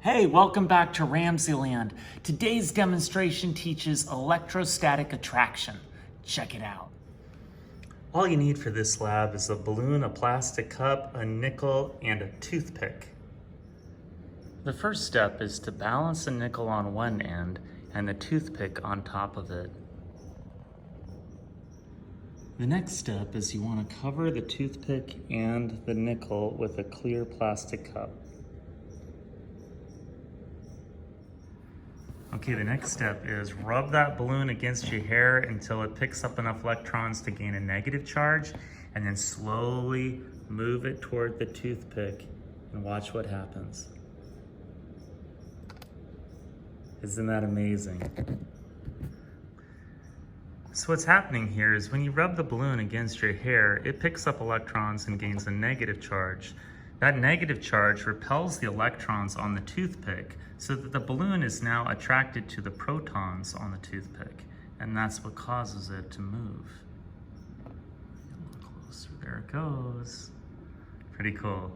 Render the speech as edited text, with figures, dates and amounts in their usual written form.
Hey, welcome back to RamZland. Today's demonstration teaches electrostatic attraction. Check it out. All you need for this lab is a balloon, a plastic cup, a nickel, and a toothpick. The first step is to balance the nickel on one end and the toothpick on top of it. The next step is you want to cover the toothpick and the nickel with a clear plastic cup. Okay, the next step is rub that balloon against your hair until it picks up enough electrons to gain a negative charge, and then slowly move it toward the toothpick and watch what happens. Isn't that amazing? So what's happening here is when you rub the balloon against your hair, it picks up electrons and gains a negative charge. That negative charge repels the electrons on the toothpick so that the balloon is now attracted to the protons on the toothpick, and that's what causes it to move. A little closer, there it goes. Pretty cool.